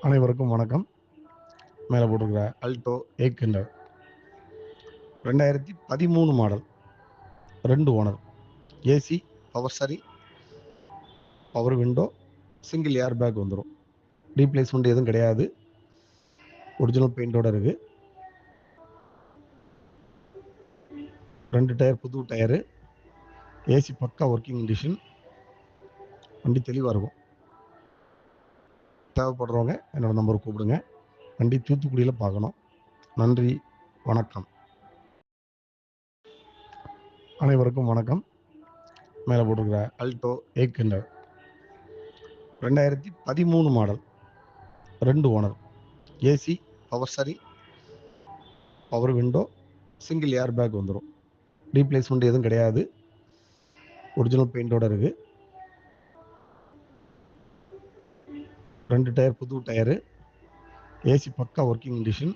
அனைவருக்கும் வணக்கம். மேலே போட்டிருக்கிற அல்டோ ஏக்கிண்டர் 2013 model, 2 owner, AC, power steering, power window, single air bag வந்துடும். ரீப்ளேஸ்மெண்ட் எதுவும் கிடையாது. ஒரிஜினல் பெயிண்டோட இருக்கு. 2 டயர் புது டயரு, ஏசி பக்கா ஒர்க்கிங் கண்டிஷன். வண்டி தெளிவாக இருக்கும். தேவைப்படுறவங்க என்னோட நம்பர் கூப்பிடுங்க. வண்டி தூத்துக்குடியில் பார்க்கணும். நன்றி, வணக்கம். அனைவருக்கும் வணக்கம். மேலே போட்டிருக்கிற அல்டோ ஏக்கிண்டர் 2013 model, 2 owner, AC, power steering, power window, single air bag வந்துடும். ரீப்ளேஸ்மெண்ட் எதுவும் கிடையாது. ஒரிஜினல் பெயிண்டோட இருக்கு. 2 டயர் புது டயரு, ஏசி பக்கா ஒர்க்கிங் கண்டிஷன்.